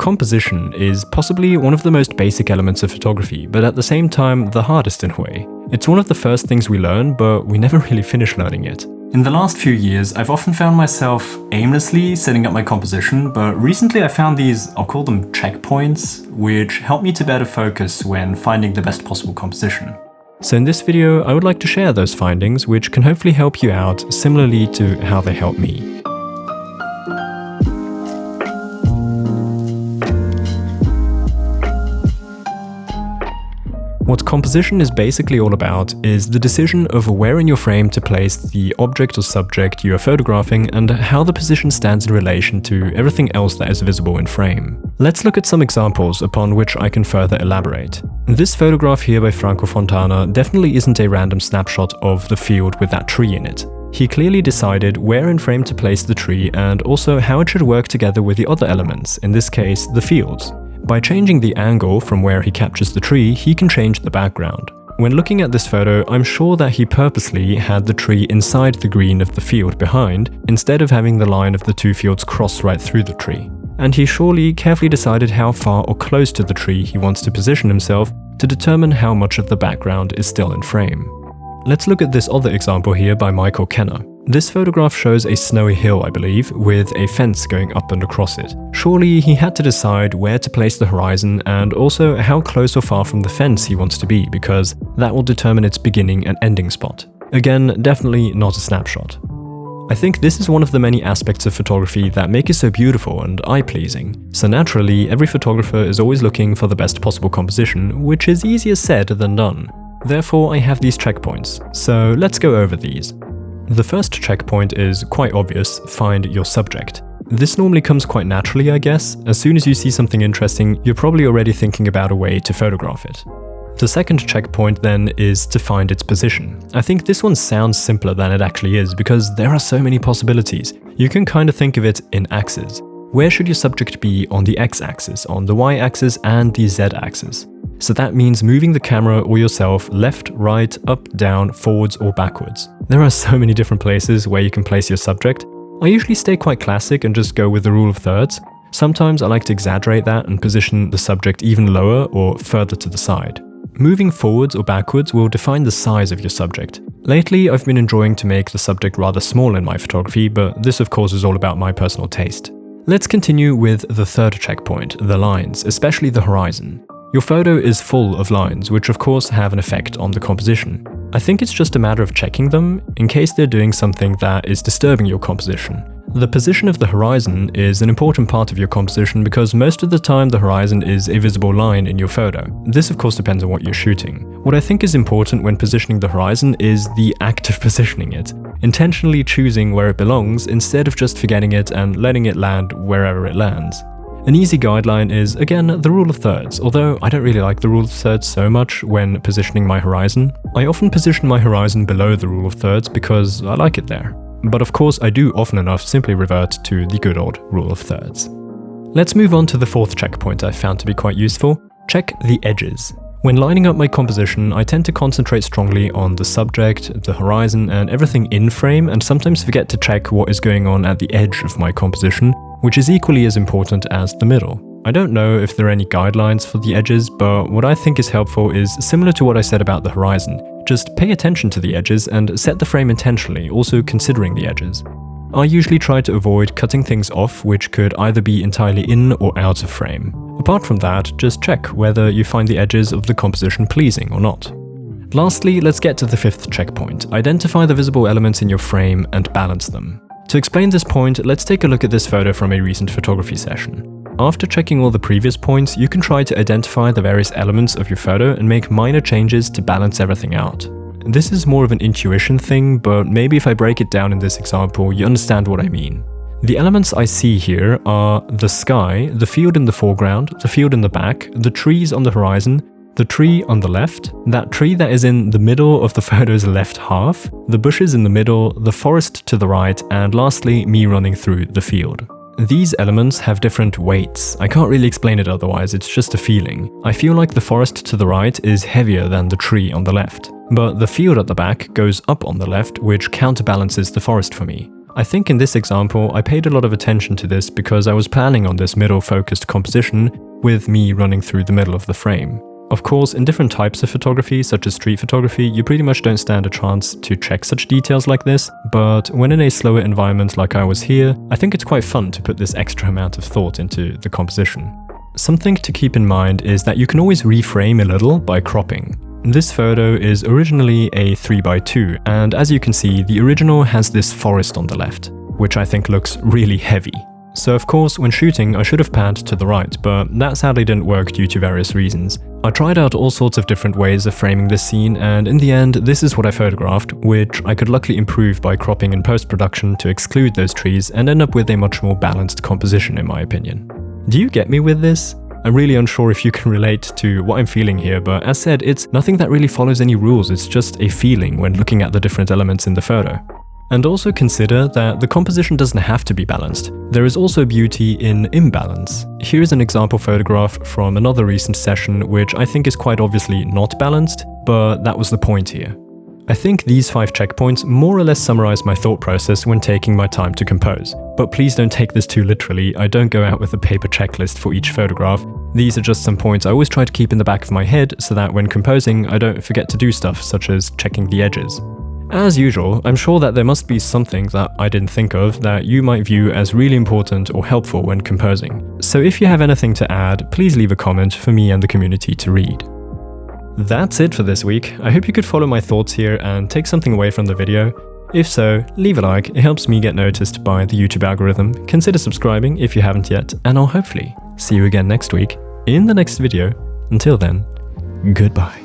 Composition is possibly one of the most basic elements of photography, but at the same time the hardest in a way. It's one of the first things we learn, but we never really finish learning it. In the last few years, I've often found myself aimlessly setting up my composition, but recently I found these, I'll call them checkpoints, which help me to better focus when finding the best possible composition. So in this video, I would like to share those findings, which can hopefully help you out similarly to how they help me. What composition is basically all about is the decision of where in your frame to place the object or subject you are photographing and how the position stands in relation to everything else that is visible in frame. Let's look at some examples upon which I can further elaborate. This photograph here by Franco Fontana definitely isn't a random snapshot of the field with that tree in it. He clearly decided where in frame to place the tree and also how it should work together with the other elements, in this case the fields. By changing the angle from where he captures the tree, he can change the background. When looking at this photo, I'm sure that he purposely had the tree inside the green of the field behind, instead of having the line of the two fields cross right through the tree. And he surely carefully decided how far or close to the tree he wants to position himself to determine how much of the background is still in frame. Let's look at this other example here by Michael Kenner. This photograph shows a snowy hill, I believe, with a fence going up and across it. Surely he had to decide where to place the horizon and also how close or far from the fence he wants to be, because that will determine its beginning and ending spot. Again, definitely not a snapshot. I think this is one of the many aspects of photography that make it so beautiful and eye-pleasing. So naturally, every photographer is always looking for the best possible composition, which is easier said than done. Therefore, I have these checkpoints, so let's go over these. The first checkpoint is quite obvious: find your subject. This normally comes quite naturally, I guess. As soon as you see something interesting, you're probably already thinking about a way to photograph it. The second checkpoint then is to find its position. I think this one sounds simpler than it actually is because there are so many possibilities. You can kind of think of it in axes. Where should your subject be on the x-axis, on the y-axis and the z-axis? So that means moving the camera or yourself left, right, up, down, forwards or backwards. There are so many different places where you can place your subject. I usually stay quite classic and just go with the rule of thirds. Sometimes I like to exaggerate that and position the subject even lower or further to the side. Moving forwards or backwards will define the size of your subject. Lately, I've been enjoying to make the subject rather small in my photography, but this of course is all about my personal taste. Let's continue with the third checkpoint, the lines, especially the horizon. Your photo is full of lines, which of course have an effect on the composition. I think it's just a matter of checking them in case they're doing something that is disturbing your composition. The position of the horizon is an important part of your composition because most of the time the horizon is a visible line in your photo. This of course depends on what you're shooting. What I think is important when positioning the horizon is the act of positioning it, intentionally choosing where it belongs instead of just forgetting it and letting it land wherever it lands. An easy guideline is, again, the rule of thirds, although I don't really like the rule of thirds so much when positioning my horizon. I often position my horizon below the rule of thirds because I like it there. But of course I do often enough simply revert to the good old rule of thirds. Let's move on to the fourth checkpoint I found to be quite useful. Check the edges. When lining up my composition, I tend to concentrate strongly on the subject, the horizon, and everything in frame, and sometimes forget to check what is going on at the edge of my composition, which is equally as important as the middle. I don't know if there are any guidelines for the edges, but what I think is helpful is similar to what I said about the horizon. Just pay attention to the edges and set the frame intentionally, also considering the edges. I usually try to avoid cutting things off which could either be entirely in or out of frame. Apart from that, just check whether you find the edges of the composition pleasing or not. Lastly, let's get to the fifth checkpoint. Identify the visible elements in your frame and balance them. To explain this point, let's take a look at this photo from a recent photography session. After checking all the previous points, you can try to identify the various elements of your photo and make minor changes to balance everything out. This is more of an intuition thing, but maybe if I break it down in this example, you understand what I mean. The elements I see here are the sky, the field in the foreground, the field in the back, the trees on the horizon, the tree on the left, that tree that is in the middle of the photo's left half, the bushes in the middle, the forest to the right, and lastly, me running through the field. These elements have different weights. I can't really explain it otherwise, it's just a feeling. I feel like the forest to the right is heavier than the tree on the left, but the field at the back goes up on the left, which counterbalances the forest for me. I think in this example, I paid a lot of attention to this because I was planning on this middle focused composition with me running through the middle of the frame. Of course, in different types of photography, such as street photography, you pretty much don't stand a chance to check such details like this, but when in a slower environment like I was here, I think it's quite fun to put this extra amount of thought into the composition. Something to keep in mind is that you can always reframe a little by cropping. This photo is originally a 3x2, and as you can see, the original has this forest on the left, which I think looks really heavy. So of course, when shooting, I should have panned to the right, but that sadly didn't work due to various reasons. I tried out all sorts of different ways of framing this scene, and in the end, this is what I photographed, which I could luckily improve by cropping in post-production to exclude those trees and end up with a much more balanced composition in my opinion. Do you get me with this? I'm really unsure if you can relate to what I'm feeling here, but as said, it's nothing that really follows any rules, it's just a feeling when looking at the different elements in the photo. And also consider that the composition doesn't have to be balanced. There is also beauty in imbalance. Here's an example photograph from another recent session which I think is quite obviously not balanced, but that was the point here. I think these 5 checkpoints more or less summarize my thought process when taking my time to compose. But please don't take this too literally, I don't go out with a paper checklist for each photograph. These are just some points I always try to keep in the back of my head so that when composing I don't forget to do stuff such as checking the edges. As usual, I'm sure that there must be something that I didn't think of that you might view as really important or helpful when composing. So if you have anything to add, please leave a comment for me and the community to read. That's it for this week. I hope you could follow my thoughts here and take something away from the video. If so, leave a like, it helps me get noticed by the YouTube algorithm. Consider subscribing if you haven't yet, and I'll hopefully see you again next week in the next video. Until then, goodbye.